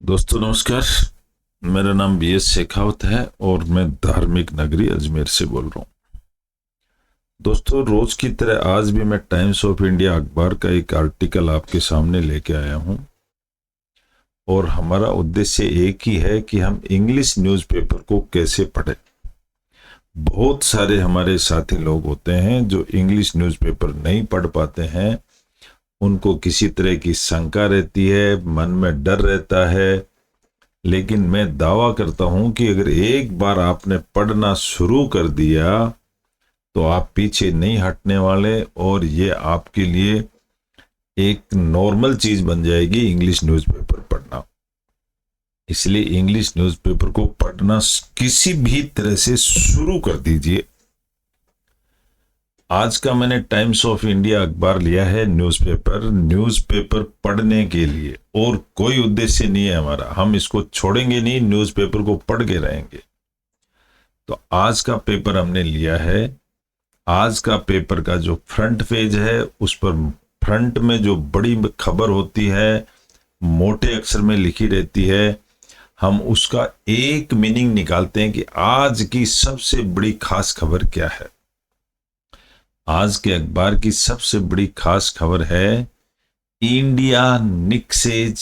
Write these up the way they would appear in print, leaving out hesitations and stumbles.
दोस्तों नमस्कार। मेरा नाम बी एस शेखावत है और मैं धार्मिक नगरी अजमेर से बोल रहा हूँ। दोस्तों रोज की तरह आज भी मैं टाइम्स ऑफ इंडिया अखबार का एक आर्टिकल आपके सामने लेके आया हूँ और हमारा उद्देश्य एक ही है कि हम इंग्लिश न्यूज़पेपर को कैसे पढ़ें। बहुत सारे हमारे साथी लोग होते हैं जो इंग्लिश न्यूज़पेपर नहीं पढ़ पाते हैं। उनको किसी तरह की शंका रहती है, मन में डर रहता है, लेकिन मैं दावा करता हूं कि अगर एक बार आपने पढ़ना शुरू कर दिया तो आप पीछे नहीं हटने वाले और ये आपके लिए एक नॉर्मल चीज बन जाएगी इंग्लिश न्यूज़पेपर पढ़ना। इसलिए इंग्लिश न्यूज़पेपर को पढ़ना किसी भी तरह से शुरू कर दीजिए। आज का मैंने टाइम्स ऑफ इंडिया अखबार लिया है, न्यूज़पेपर पढ़ने के लिए, और कोई उद्देश्य नहीं है हमारा। हम इसको छोड़ेंगे नहीं, न्यूज़पेपर को पढ़ के रहेंगे। तो आज का पेपर हमने लिया है। आज का पेपर का जो फ्रंट पेज है उस पर फ्रंट में जो बड़ी खबर होती है, मोटे अक्षर में लिखी रहती है, हम उसका एक मीनिंग निकालते हैं कि आज की सबसे बड़ी खास खबर क्या है। आज के अखबार की सबसे बड़ी खास खबर है इंडिया निक्सेज।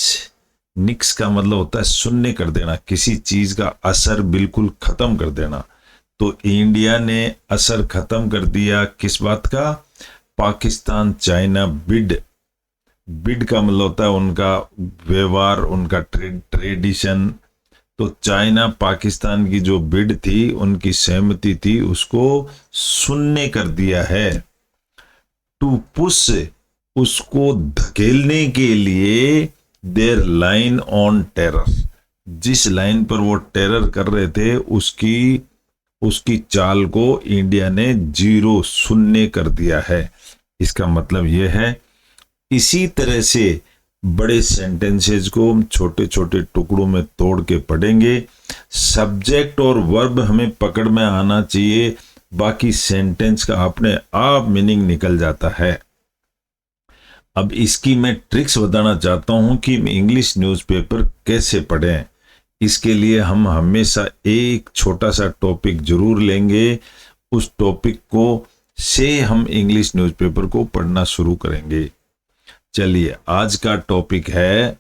निक्स का मतलब होता है शून्य कर देना, किसी चीज का असर बिल्कुल खत्म कर देना। तो इंडिया ने असर खत्म कर दिया किस बात का? Pakistan China bid. बिड का मतलब होता है उनका व्यवहार, उनका ट्रेडिशन। तो चाइना पाकिस्तान की जो बिड थी, उनकी सहमति थी, उसको शून्य कर दिया है। टू पुश, उसको धकेलने के लिए देयर लाइन ऑन टेरर, जिस लाइन पर वो टेरर कर रहे थे उसकी चाल को इंडिया ने जीरो, शून्य कर दिया है। इसका मतलब यह है, इसी तरह से बड़े सेंटेंसेस को हम छोटे छोटे टुकड़ों में तोड़ के पढ़ेंगे। सब्जेक्ट और वर्ब हमें पकड़ में आना चाहिए, बाकी सेंटेंस का अपने आप मीनिंग निकल जाता है। अब इसकी मैं ट्रिक्स बताना चाहता हूं कि इंग्लिश न्यूज़पेपर कैसे पढ़ें। इसके लिए हम हमेशा एक छोटा सा टॉपिक जरूर लेंगे, उस टॉपिक को से हम इंग्लिश न्यूज़पेपर को पढ़ना शुरू करेंगे। चलिए, आज का टॉपिक है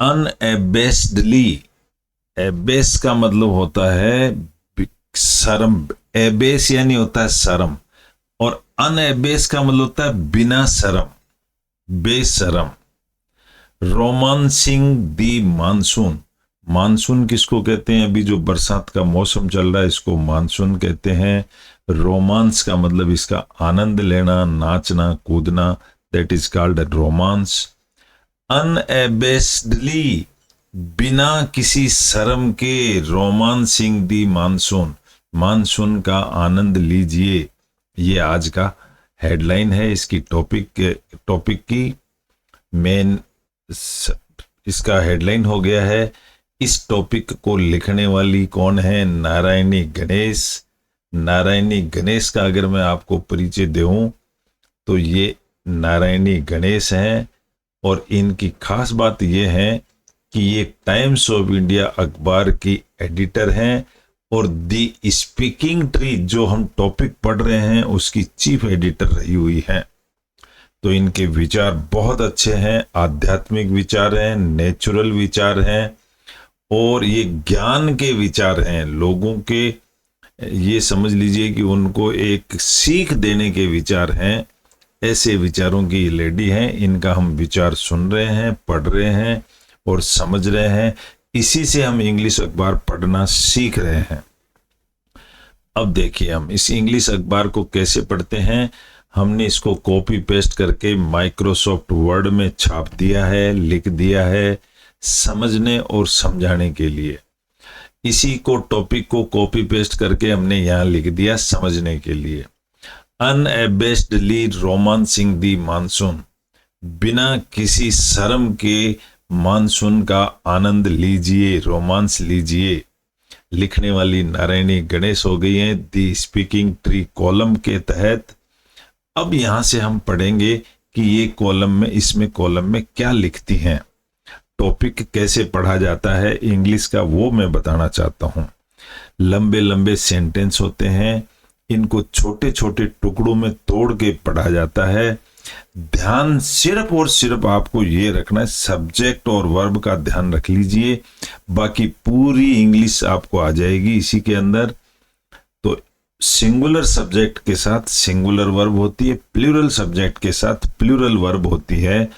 अनएबेस्डली। एबेस का मतलब होता है शर्म, एबेस यानी होता है शर्म, और अनएबेस का मतलब होता है बिना शर्म, बेशरम। रोमांसिंग दी मानसून। मानसून किसको कहते हैं? अभी जो बरसात का मौसम चल रहा है इसको मानसून कहते हैं। रोमांस का मतलब इसका आनंद लेना, नाचना, कूदना, दैट इज कॉल्ड रोमांस। अनएबेस्डली, बिना किसी शर्म के, रोमांसिंग दी मानसून, मानसून का आनंद लीजिए। ये आज का हेडलाइन है इसकी टॉपिक की मेन। इसका हेडलाइन हो गया है। इस टॉपिक को लिखने वाली कौन है? नारायणी गणेश। नारायणी गणेश का अगर मैं आपको परिचय दूं तो ये नारायणी गणेश हैं, और इनकी खास बात यह है कि ये टाइम्स ऑफ इंडिया अखबार की एडिटर हैं, और दी स्पीकिंग ट्री जो हम टॉपिक पढ़ रहे हैं उसकी चीफ एडिटर रही हुई हैं। तो इनके विचार बहुत अच्छे हैं, आध्यात्मिक विचार हैं, नेचुरल विचार हैं, और ये ज्ञान के विचार हैं। लोगों के, ये समझ लीजिए कि उनको एक सीख देने के विचार हैं। ऐसे विचारों की ये लेडी हैं। इनका हम विचार सुन रहे हैं, पढ़ रहे हैं और समझ रहे हैं। इसी से हम इंग्लिश अखबार पढ़ना सीख रहे हैं। अब देखिए, हम इस इंग्लिश अखबार को कैसे पढ़ते हैं। हमने इसको कॉपी पेस्ट करके माइक्रोसॉफ्ट वर्ड में छाप दिया है, लिख दिया है, समझने और समझाने के लिए। इसी को टॉपिक को कॉपी पेस्ट करके हमने यहां लिख दिया समझने के लिए। अनएबेस्डली रोमांसिंग दी मानसून, बिना किसी शर्म के मानसून का आनंद लीजिए, रोमांस लीजिए। लिखने वाली नारायणी गणेश हो गई हैं दी स्पीकिंग ट्री कॉलम के तहत। अब यहां से हम पढ़ेंगे कि ये कॉलम में, इसमें कॉलम में क्या लिखती हैं। टॉपिक कैसे पढ़ा जाता है इंग्लिश का वो मैं बताना चाहता हूं। लंबे लंबे सेंटेंस होते हैं, इनको छोटे छोटे टुकड़ों में तोड़ के पढ़ा जाता है। ध्यान सिर्फ और सिर्फ आपको ये रखना है, सब्जेक्ट और वर्ब का ध्यान रख लीजिए, बाकी पूरी इंग्लिश आपको आ जाएगी इसी के अंदर। तो सिंगुलर सब्जेक्ट के साथ सिंगुलर वर्ब होती है, प्लूरल सब्जेक्ट के साथ प्लूरल वर्ब होती है।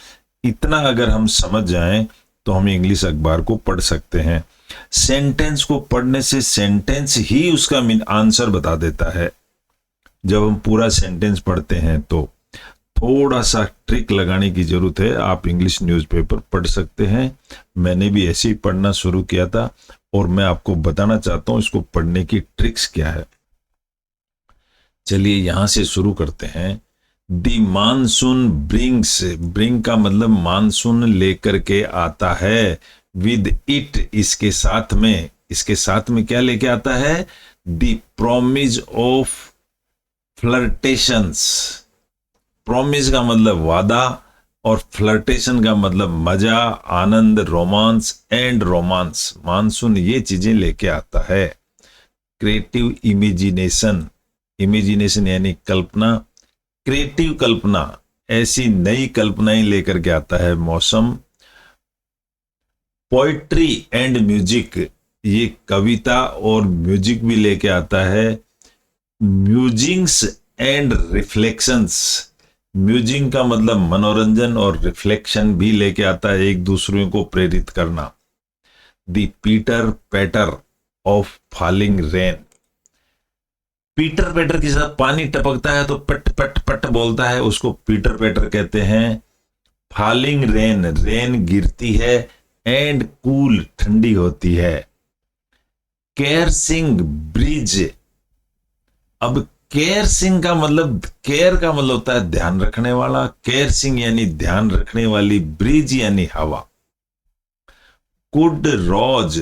इतना अगर हम समझ जाएं तो हम इंग्लिश अखबार को पढ़ सकते हैं। सेंटेंस को पढ़ने से सेंटेंस ही उसका आंसर बता देता है। जब हम पूरा सेंटेंस पढ़ते हैं तो थोड़ा सा ट्रिक लगाने की जरूरत है। आप इंग्लिश न्यूज़पेपर पढ़ सकते हैं, मैंने भी ऐसे ही पढ़ना शुरू किया था और मैं आपको बताना चाहता हूं इसको पढ़ने की ट्रिक्स क्या है। चलिए यहां से शुरू करते हैं। दी मानसून ब्रिंग्स, ब्रिंग का मतलब मानसून लेकर के आता है। विद इट, इसके साथ में क्या लेके आता है? दी प्रॉमिस ऑफ फ्लर्टेशंस। प्रॉमिस का मतलब वादा और फ्लर्टेशन का मतलब मजा, आनंद, रोमांस एंड रोमांस। मानसून ये चीजें लेके आता है। क्रिएटिव इमेजिनेशन, इमेजिनेशन यानी कल्पना, क्रिएटिव कल्पना, ऐसी नई कल्पनाएं लेकर के आता है मौसम। पोइट्री एंड म्यूजिक, ये कविता और म्यूजिक भी लेके आता है। म्यूजिंग्स एंड रिफ्लेक्शंस, म्यूजिंग का मतलब मनोरंजन और रिफ्लेक्शन भी लेके आता है, एक दूसरे को प्रेरित करना। The pitter patter of falling rain, pitter patter के साथ पानी टपकता है तो पट पट पट बोलता है, उसको पीटर पैटर कहते हैं। फॉलिंग रेन, रेन गिरती है, एंड कूल, ठंडी होती है। केयरसिंग ब्रिज, अब केयरसिंग का मतलब, केयर का मतलब होता है ध्यान रखने वाला, केयरसिंग यानी ध्यान रखने वाली, ब्रिज यानी हवा। कुड रोज,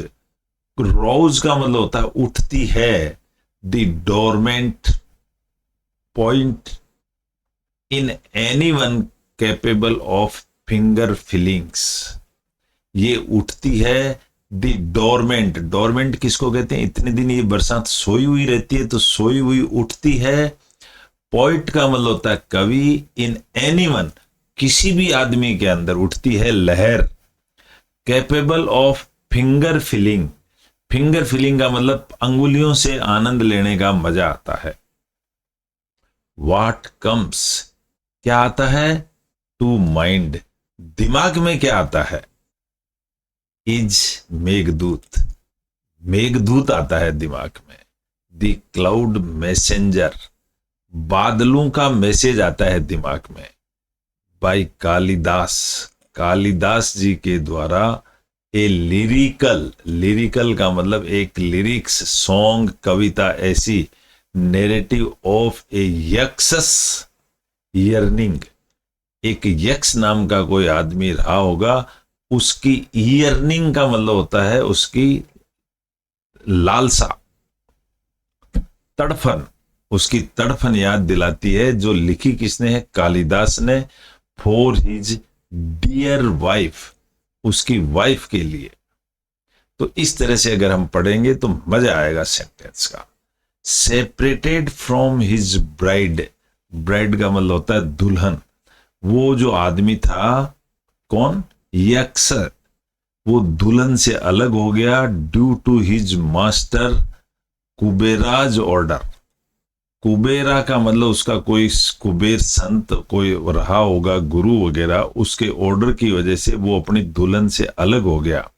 रोज का मतलब होता है उठती है। The dormant point in anyone capable of finger feelings, ये उठती है। द डोरमेंट, डोरमेंट किसको कहते हैं? इतने दिन ये बरसात सोई हुई रहती है तो सोई हुई उठती है। पॉइंट का मतलब होता है कवि। इन एनीवन, किसी भी आदमी के अंदर उठती है लहर। Capable of finger feeling, finger feeling का मतलब अंगुलियों से आनंद लेने का मजा आता है। व्हाट कम्स, क्या आता है? टू माइंड, दिमाग में क्या आता है? इज मेघदूत, मेघदूत आता है दिमाग में। द क्लाउड मैसेंजर, बादलों का मैसेज आता है दिमाग में। बाय कालिदास, कालिदास जी के द्वारा ए लिरिकल, लिरिकल का मतलब एक लिरिक्स, सॉन्ग, कविता, ऐसी नैरेटिव ऑफ ए यक्षस यर्निंग, एक यक्ष नाम का कोई आदमी रहा होगा, उसकी ईयरनिंग का मतलब होता है उसकी लालसा, तड़फन, उसकी तड़फन याद दिलाती है। जो लिखी किसने है? कालिदास ने। फॉर हिज डियर वाइफ, उसकी वाइफ के लिए। तो इस तरह से अगर हम पढ़ेंगे तो मजा आएगा सेंटेंस का। Separated from his bride, bride का मतलब होता है दुल्हन। वो जो आदमी था, कौन? यक्ष, वो दुल्हन से अलग हो गया। Due to his master Kubera's order, Kubera का मतलब उसका कोई कुबेर संत कोई रहा होगा, गुरु वगैरह, उसके ऑर्डर की वजह से वो अपनी दुल्हन से अलग हो गया।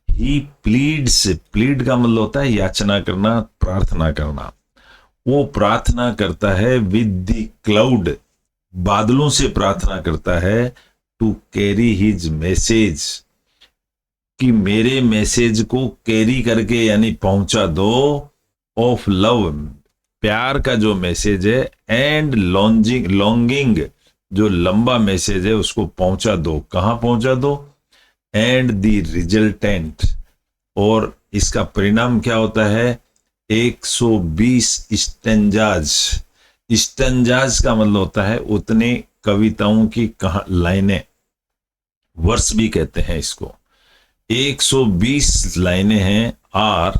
ही प्लीड्स, प्लीड का मतलब होता है याचना करना, प्रार्थना करना। वो प्रार्थना करता है विद द क्लाउड, बादलों से प्रार्थना करता है। टू कैरी हिज मैसेज, कि मेरे मैसेज को कैरी करके यानी पहुंचा दो। ऑफ लव, प्यार का जो मैसेज है। एंड लॉन्गिंग, जो लंबा मैसेज है उसको पहुंचा दो। कहां पहुंचा दो? एंड द रिजल्टेंट, और इसका परिणाम क्या होता है? 120 स्टेंजाज, स्टेंजाज का मतलब होता है उतने कविताओं की लाइनें, वर्स भी कहते हैं इसको, 120 लाइनें हैं, आर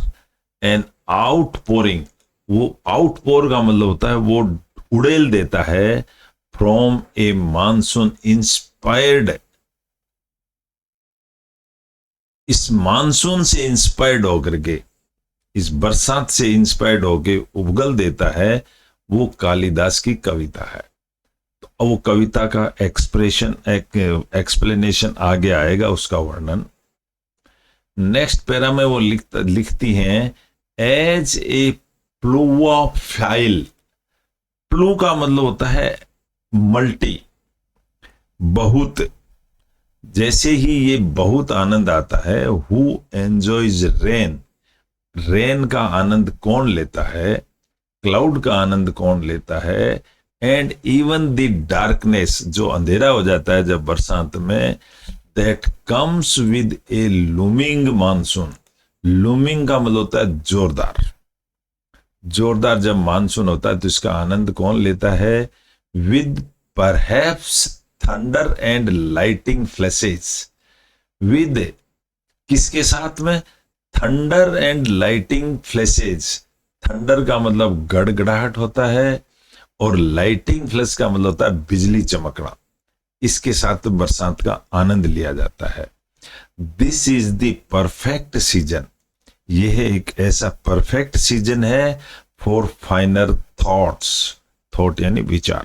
एन आउटपोरिंग, वो आउटपोर का मतलब होता है वो उड़ेल देता है, फ्रॉम ए मानसून इंस्पायर्ड, इस मानसून से इंस्पायर्ड होकर के, इस बरसात से इंस्पायर्ड होकर उगल देता है, वो कालिदास की कविता है। तो वो कविता का एक्सप्लेनेशन आगे आएगा, उसका वर्णन। नेक्स्ट पैरा में वो लिखती हैं, एज ए प्लूवाफाइल, प्लू का मतलब होता है मल्टी, बहुत, जैसे ही ये बहुत आनंद आता है, हु एंजॉयज रेन, रेन का आनंद कौन लेता है, क्लाउड का आनंद कौन लेता है, एंड इवन द डार्कनेस, जो अंधेरा हो जाता है जब बरसात में, that comes with A looming monsoon, looming का मतलब होता है जोरदार, जोरदार जब मानसून होता है तो इसका आनंद कौन लेता है, with perhaps thunder and lighting flashes, with किसके साथ में, thunder and lighting flashes, thunder का मतलब गड़गड़ाहट होता है, और लाइटिंग फ्लैश का मतलब होता है बिजली चमकना, इसके साथ बरसात का आनंद लिया जाता है। This is the perfect season, यह एक ऐसा परफेक्ट सीजन है फॉर फाइनर थॉट्स, थॉट यानी विचार,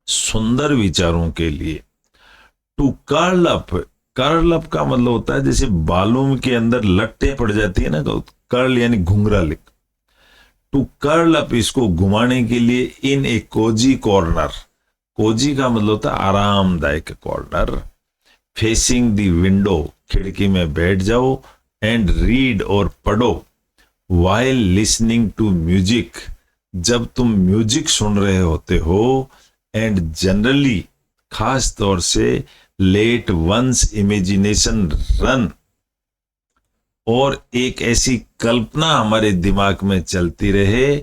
सुंदर विचारों के लिए। To curl up, curl up का मतलब होता है जैसे बालों के अंदर लट्टे पड़ जाती है ना, कर्ल यानी घुंघरा लिख, टू कर्ल अप, इसको घुमाने के लिए, इन ए कोजी कॉर्नर, कोजी का मतलब होता है आरामदायक कॉर्नर, फेसिंग द विंडो, खिड़की में बैठ जाओ, एंड रीड और पढ़ो, वाइल लिसनिंग टू म्यूजिक, जब तुम म्यूजिक सुन रहे होते हो, एंड जनरली, खास तौर से, लेट वंस इमेजिनेशन रन, और एक ऐसी कल्पना हमारे दिमाग में चलती रहे,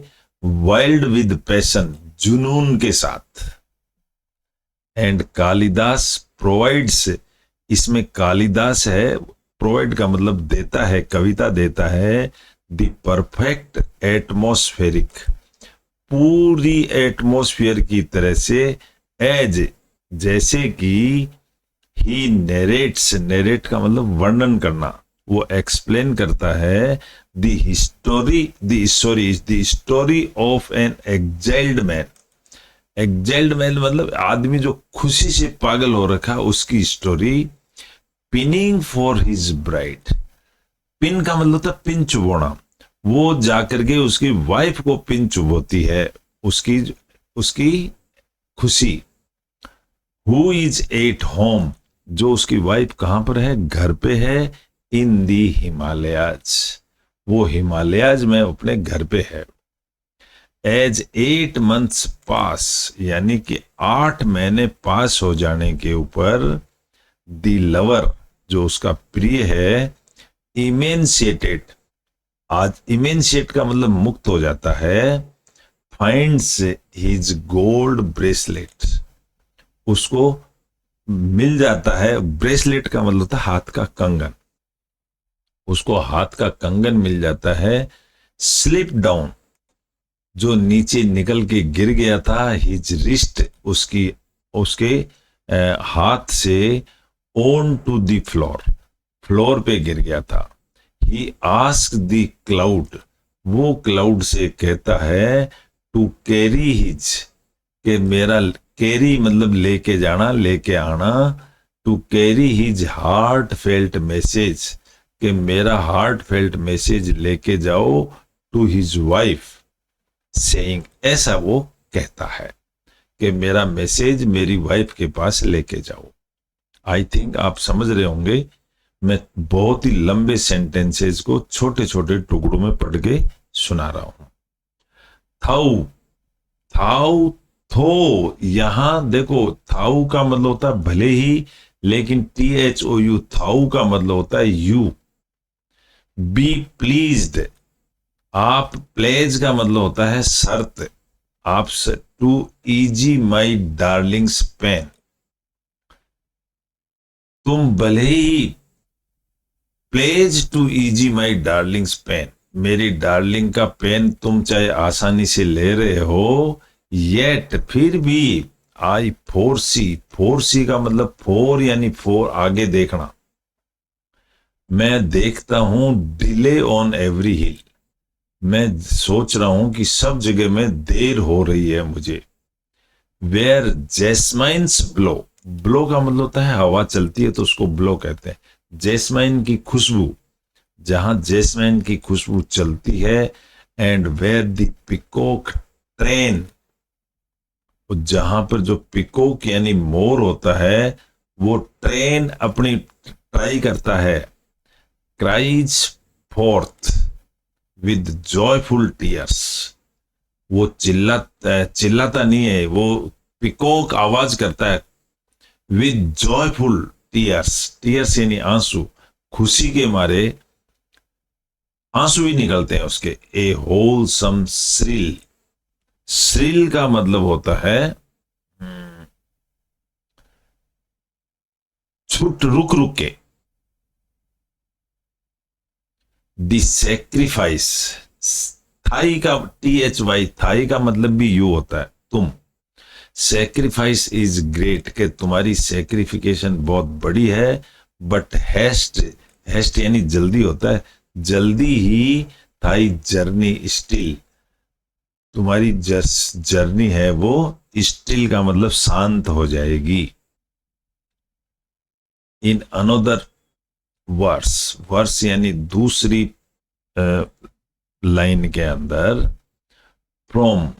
वाइल्ड विद पैशन, जुनून के साथ। एंड कालिदास प्रोवाइड्स, इसमें कालिदास है, प्रोवाइड का मतलब देता है, कविता देता है, द परफेक्ट एटमॉस्फेरिक, पूरी एटमॉस्फेयर की तरह से, एज जैसे कि, ही नरेट्स, नरेट का मतलब वर्णन करना, वो एक्सप्लेन करता है, the story of an exiled man, exiled man मतलब आदमी जो खुशी से पागल हो रखा, उसकी story, pining for his bride, pin का मतलब था पिन चुबोना, वो जाकर के उसकी वाइफ को पिन चुबोती है, उसकी खुशी। हु इज एट होम, जो उसकी वाइफ कहां पर है, घर पे है, इन दी हिमालयाज, वो हिमालयाज में अपने घर पे है। एज 8 months पास, यानी कि 8 महीने पास हो जाने के ऊपर, दी लवर, जो उसका प्रिय है, इमेंशिएटेड, आज इमेंशिएट का मतलब मुक्त हो जाता है, फाइंड्स हिज गोल्ड ब्रेसलेट, उसको मिल जाता है, ब्रेसलेट का मतलब होता है हाथ का कंगन, उसको हाथ का कंगन मिल जाता है, स्लिप डाउन, जो नीचे निकल के गिर गया था, हिज रिस्ट, उसके हाथ से, on to the floor, floor पे गिर गया था। ही आस्क द क्लाउड, वो क्लाउड से कहता है, टू कैरी हिज, के मेरा, कैरी मतलब लेके जाना, लेके आना, to carry his heartfelt message, कि मेरा हार्ट फेल्ट मैसेज लेके जाओ, टू हिज वाइफ, सेइंग, ऐसा वो कहता है कि मेरा मैसेज मेरी वाइफ के पास लेके जाओ। आई थिंक आप समझ रहे होंगे, मैं बहुत ही लंबे सेंटेंसेस को छोटे छोटे टुकड़ों में पढ़ के सुना रहा हूं। थाउ, थाउ, थो, यहां देखो, थाउ का मतलब होता है भले ही, लेकिन THOU, थाउ का मतलब होता है यू। बी प्लीज्ड, आप, प्लेज का मतलब होता है शर्त, आप to easy my darling's pain. तुम भले ही pledge to easy my darling's pain, मेरी डार्लिंग का पेन तुम चाहे आसानी से ले रहे हो, येट फिर भी आई फोरसी, फोरसी का मतलब फोर यानी फोर आगे देखना, मैं देखता हूं डिले ऑन एवरी हिल, मैं सोच रहा हूं कि सब जगह में देर हो रही है मुझे। वेयर जैस्माइन्स ब्लो, ब्लो का मतलब होता है हवा चलती है तो उसको ब्लो कहते हैं, जैस्माइन की खुशबू, जहां जैस्माइन की खुशबू चलती है। And where the peacock train, जहां पर जो पिकॉक यानी मोर होता है वो ट्रेन अपनी ट्राई करता है, cries fourth with joyful tears, वो चिल्लाता नहीं है, वो पिकॉक आवाज करता है, विद जॉयफुल टीयर्स, टीयर्स यानी आंसू, खुशी के मारे आंसू भी निकलते हैं उसके। ए होलसम श्रिल, श्रिल का मतलब होता है छुट रुक रुक के। द सेक्रीफाइस, थाई का THY, थाई का मतलब भी यू होता है तुम। सेक्रीफाइस इज ग्रेट, के तुम्हारी सेक्रीफिकेशन बहुत बड़ी है, बट हेस्ट, हेस्ट यानी जल्दी होता है, जल्दी ही थाई जर्नी स्टिल, तुम्हारी जर्नी है वो स्टिल का मतलब शांत हो जाएगी। इन अनदर वर्स, वर्स यानी दूसरी लाइन के अंदर, फ्रॉम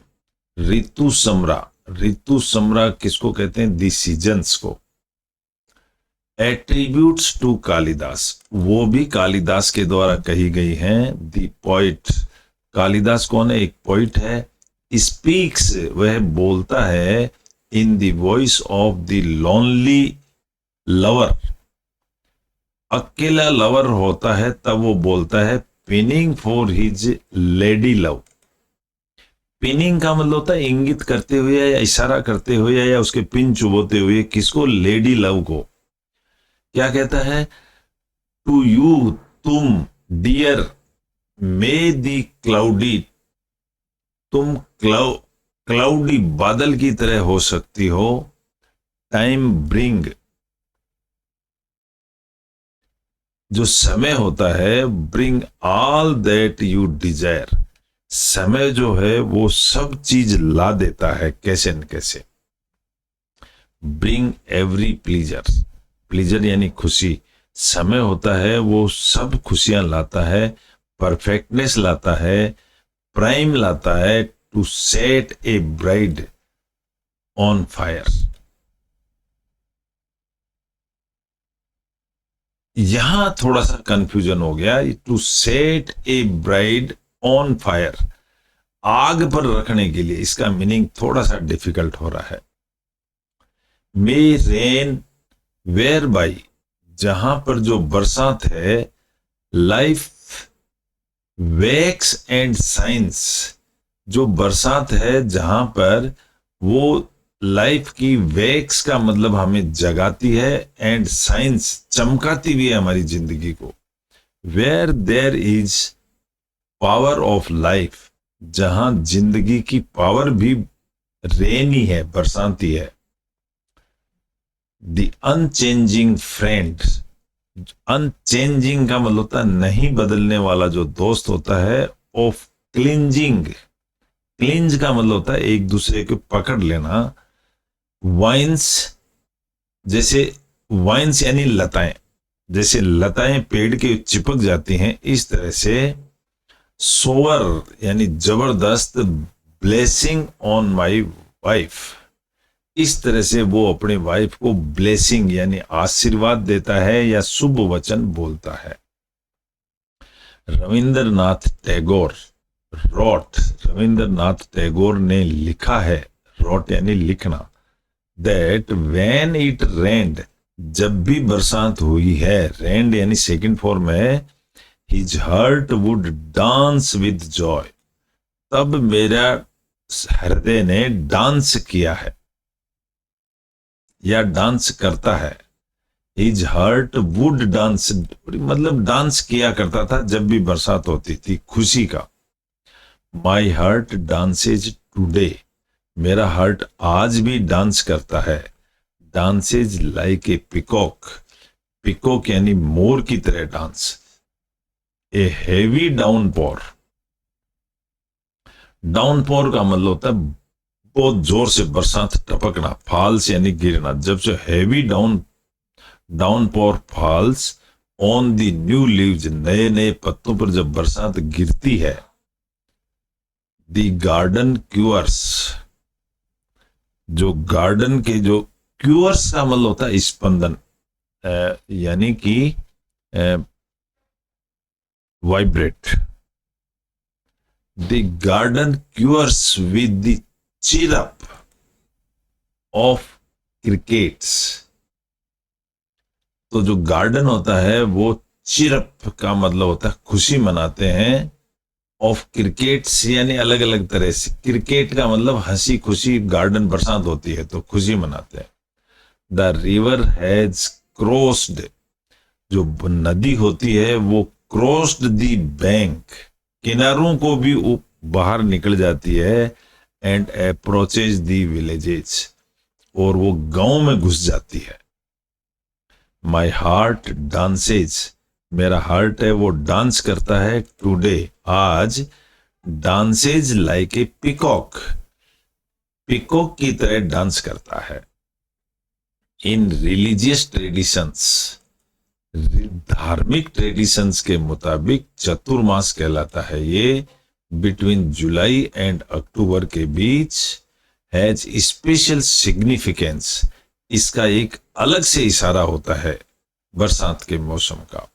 ऋतु समरा, ऋतु समरा किसको कहते हैं? दी सीजन्स को। एट्रीब्यूट्स टू कालिदास, वो भी कालिदास के द्वारा कही गई हैं। दी पोइट, कालिदास कौन है? एक पोइट है। स्पीक्स, वह बोलता है, in the voice of the lonely lover, अकेला लवर होता है तब वो बोलता है, pinning for his lady love. Pinning का मतलब होता है इंगित करते हुए या इशारा करते हुए या उसके पिन चुभोते हुए, किसको? लेडी लव को। क्या कहता है? टू यू, तुम, डियर, मे दी क्लाउडी, तुम क्लाउडी बादल की तरह हो सकती हो। टाइम ब्रिंग, जो समय होता है, bring all that you desire, समय जो है वो सब चीज ला देता है, कैसे न कैसे। ब्रिंग एवरी प्लीजर, प्लीजर यानी खुशी, समय होता है वो सब खुशियां लाता है, परफेक्टनेस लाता है, प्राइम लाता है। To set a bride on fire, यहां थोड़ा सा कंफ्यूजन हो गया। To set a bride on fire, आग पर रखने के लिए, इसका मीनिंग थोड़ा सा डिफिकल्ट हो रहा है। मे रेन वेयर बाई, जहां पर जो बरसात है, लाइफ वेक्स एंड साइंस, जो बरसात है जहां पर वो लाइफ की वेक्स का मतलब हमें जगाती है, एंड साइंस चमकाती भी है हमारी जिंदगी को। Where there is power of life, जहां जिंदगी की पावर भी रेनी है, बरसाती है। द अनचेंजिंग फ्रेंड, अनचेंजिंग का मतलब होता है नहीं बदलने वाला जो दोस्त होता है। ऑफ क्लिंजिंग, क्लिंज का मतलब होता है एक दूसरे को पकड़ लेना। वाइन्स, जैसे वाइन्स यानी लताएं, जैसे लताएं पेड़ के चिपक जाती हैं, इस तरह से सोवर यानी जबरदस्त, ब्लेसिंग ऑन माई वाइफ, इस तरह से वो अपने वाइफ को ब्लेसिंग यानी आशीर्वाद देता है या शुभ वचन बोलता है। रविंद्रनाथ टैगोर रॉट, रविंद्रनाथ टैगोर ने लिखा है, रॉट यानी लिखना, दैट व्हेन इट रेन्ड, जब भी बरसात हुई है, रेन्ड यानी सेकंड फॉर्म है, his heart would dance with Joy, तब मेरा हृदय ने डांस किया है या डांस करता है। हिज हार्ट वुड डांस, मतलब डांस किया करता था जब भी बरसात होती थी, खुशी का। माई हार्ट डांसेज टूडे, मेरा हार्ट आज भी डांस करता है। Dances like a peacock, peacock यानी मोर की तरह डांस। ए हेवी डाउनपोर, डाउनपोर का मतलब होता है बहुत जोर से बरसात टपकना, फॉल्स यानी गिरना। जब से heavy downpour falls on the new leaves, नए नए पत्तों पर जब बरसात गिरती है। द गार्डन क्यूअर्स, जो गार्डन के जो क्यूअर्स का मतलब होता है स्पंदन, यानी कि vibrate. The garden cures with the chirrup of crickets, तो जो गार्डन होता है वो चिरअप का मतलब होता है खुशी मनाते हैं। ऑफ क्रिकेट्स यानी अलग अलग तरह से, क्रिकेट का मतलब हंसी खुशी, गार्डन बरसात होती है तो खुशी मनाते हैं। द रिवर हैज क्रॉस्ड, जो नदी होती है वो क्रॉस्ड द बैंक, किनारों को भी बाहर निकल जाती है। एंड अप्रोचेज द विलेजेस, और वो गांव में घुस जाती है। माई हार्ट डांसेज, मेरा हार्ट है वो डांस करता है। टुडे, आज। Dances like a peacock, peacock की तरह डांस करता है। इन रिलीजियस ट्रेडिशंस, धार्मिक ट्रेडिशंस के मुताबिक चतुर्मास कहलाता है ये। बिटवीन जुलाई एंड अक्टूबर के बीच हैज स्पेशल सिग्निफिकेंस, इसका एक अलग से इशारा होता है बरसात के मौसम का।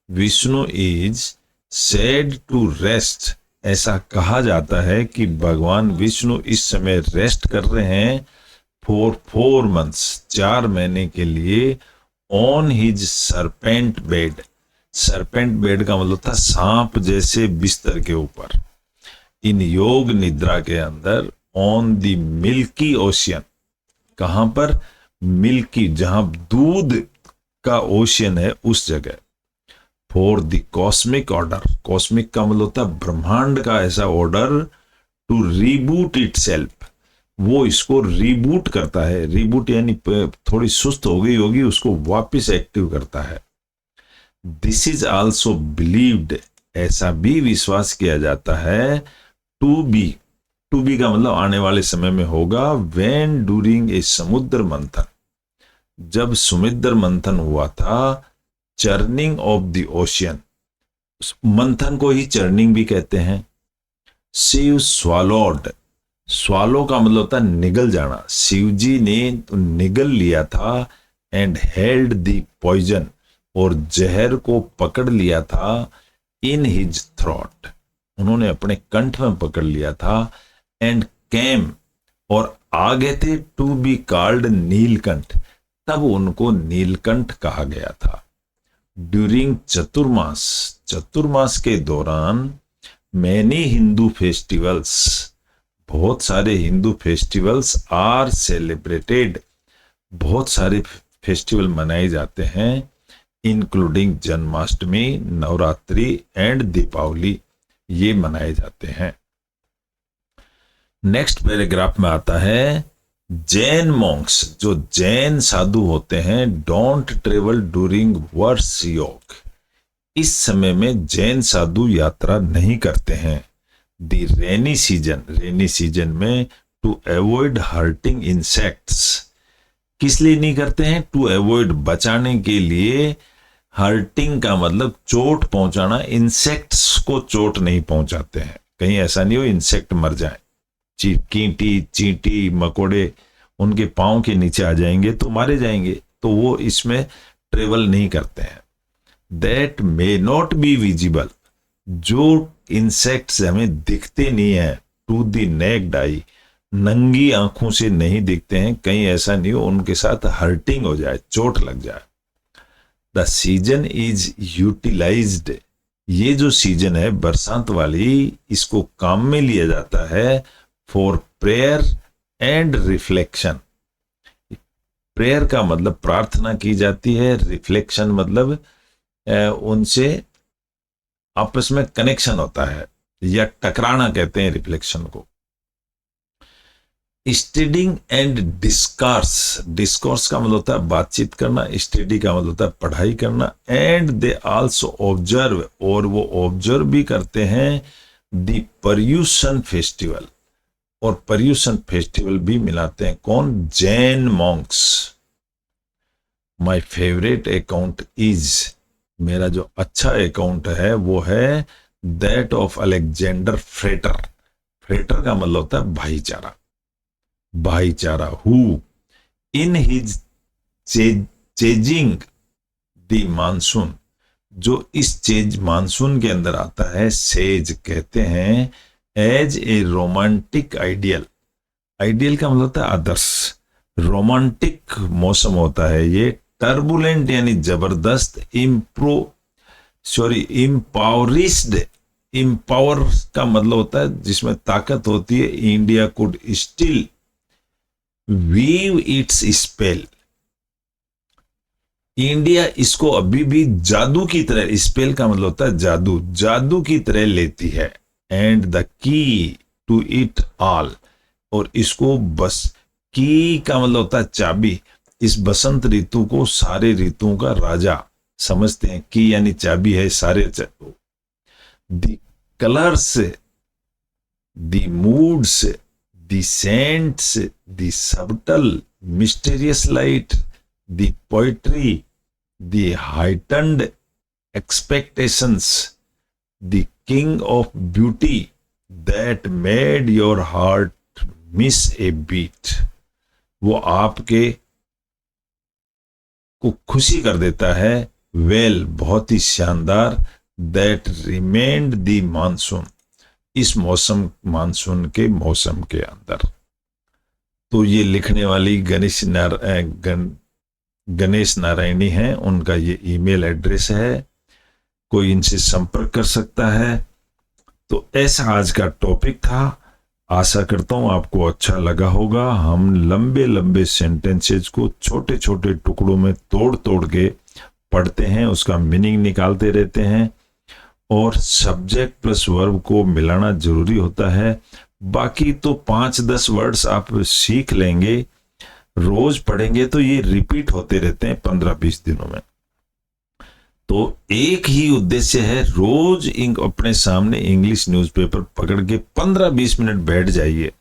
Vishnu is said to rest, ऐसा कहा जाता है कि भगवान विष्णु इस समय रेस्ट कर रहे हैं। फॉर 4 months, 4 महीने के लिए। On his serpent bed, serpent bed का मतलब था सांप जैसे बिस्तर के ऊपर। इन योग निद्रा के अंदर। ऑन द मिल्की ओशियन, कहां पर? मिल्की, जहां दूध का ओशियन है उस जगह। For the cosmic order, cosmic का मतलब होता है ब्रह्मांड का ऐसा ऑर्डर। टू रीबूट इटसेल्फ, वो इसको रीबूट करता है। रीबूट यानी थोड़ी सुस्त हो गई होगी, उसको वापस एक्टिव करता है। दिस इज आल्सो बिलीव्ड, ऐसा भी विश्वास किया जाता है। टू बी का मतलब आने वाले समय में होगा। व्हेन ड्यूरिंग ए समुद्र मंथन, जब समुद्र मंथन हुआ था। चर्निंग ऑफ द ओशियन, मंथन को ही चर्निंग भी कहते हैं। शिव स्वालोड, स्वालो का मतलब होता है निगल जाना। शिव जी ने तो निगल लिया था। एंड हेल्ड द पॉइजन, और जहर को पकड़ लिया था। इन हिज थ्रॉट, उन्होंने अपने कंठ में पकड़ लिया था। एंड कैम, और आ गए थे। टू बी कॉल्ड नीलकंठ, तब उनको नीलकंठ कहा गया था। ड्यूरिंग चतुर्मास, चतुर्मास के दौरान। मैनी हिंदू फेस्टिवल्स, बहुत सारे हिंदू फेस्टिवल्स आर सेलिब्रेटेड, बहुत सारे फेस्टिवल मनाए जाते हैं। इंक्लूडिंग जन्माष्टमी, नवरात्रि एंड दीपावली, ये मनाए जाते हैं। नेक्स्ट पैराग्राफ में आता है जैन मॉन्क्स, जो जैन साधु होते हैं। डोंट ट्रेवल ड्यूरिंग वर्ष योग, इस समय में जैन साधु यात्रा नहीं करते हैं। The rainy season, rainy season में। टू अवॉइड हर्टिंग इंसेक्ट्स, किस लिए नहीं करते हैं? टू अवॉइड, बचाने के लिए। हर्टिंग का मतलब चोट पहुंचाना, इंसेक्ट्स को चोट नहीं पहुंचाते हैं। कहीं ऐसा नहीं हो इंसेक्ट मर जाए। कीटी, चींटी, मकोड़े उनके पांव के नीचे आ जाएंगे तो मारे जाएंगे, तो वो इसमें ट्रेवल नहीं करते हैं। That may not be visible, जो इंसेक्ट्स हमें दिखते नहीं है। टू द नेक्ड आई, नंगी आंखों से नहीं दिखते हैं, कहीं ऐसा नहीं हो उनके साथ हर्टिंग हो जाए, चोट लग जाए। द सीजन इज यूटिलाइज्ड, ये जो सीजन है बरसात वाली, इसको काम में लिया जाता है। For prayer and reflection. Prayer का मतलब प्रार्थना की जाती है, रिफ्लेक्शन मतलब उनसे आपस में कनेक्शन होता है या टकराना कहते हैं रिफ्लेक्शन को। स्टडीइंग एंड डिस्कर्स, डिस्कोर्स का मतलब होता है बातचीत करना, स्टडी का मतलब होता है पढ़ाई करना, एंड दे आल्सो ऑब्जर्व, और वो ऑब्जर्व भी करते हैं द पर्यूषण फेस्टिवल, और पर्यूषण फेस्टिवल भी मिलाते हैं। कौन? Jain Monks. My favourite account is, मेरा जो अच्छा अकाउंट है वो है that of Alexander freighter. Freighter का मतलब होता है भाईचारा, भाईचारा। Who in his chasing the monsoon, जो इस चेज मानसून के अंदर आता है, सेज कहते हैं as a romantic ideal. Ideal का मतलब होता है आदर्श, रोमांटिक मौसम होता है ये। टर्बुलेंट यानी जबरदस्त, इम्पावरिस्ड, इम्पावर का मतलब होता है जिसमें ताकत होती है। India could still weave its spell, India इसको अभी भी जादू की तरह, स्पेल का मतलब होता है जादू, जादू की तरह लेती है। And the key to it all, और इसको बस, की का मतलब होता है चाबी, इस बसंत ऋतु को सारे ऋतुओं का राजा समझते हैं। की यानी चाबी है सारे। The colours, the moods, the scents, the subtle mysterious light, the poetry, the heightened expectations, the king of beauty that made your heart miss a beat, वो आपके को खुशी कर देता है। वेल, बहुत ही शानदार। दैट रिमेंड द मानसून, इस मौसम, मानसून के मौसम के अंदर। तो ये लिखने वाली गणेश नारायणी हैं, उनका ये ईमेल एड्रेस है, कोई इनसे संपर्क कर सकता है। तो ऐसा आज का टॉपिक था। आशा करता हूं आपको अच्छा लगा होगा। हम लंबे लंबे सेंटेंसेज को छोटे छोटे टुकड़ों में तोड़ तोड़ के पढ़ते हैं, उसका मीनिंग निकालते रहते हैं, और सब्जेक्ट प्लस वर्ब को मिलाना जरूरी होता है। बाकी तो 5-10 वर्ड्स आप सीख लेंगे, रोज पढ़ेंगे तो ये रिपीट होते रहते हैं 15-20 दिनों में। तो एक ही उद्देश्य है, रोज अपने सामने इंग्लिश न्यूज़पेपर पकड़ के 15-20 मिनट बैठ जाइए।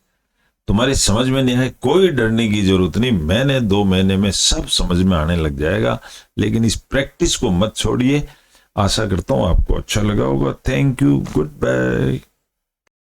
तुम्हारी समझ में नहीं आए, कोई डरने की जरूरत नहीं, महीने 2 महीने में सब समझ में आने लग जाएगा। लेकिन इस प्रैक्टिस को मत छोड़िए। आशा करता हूं आपको अच्छा लगा होगा। Thank you, good bye.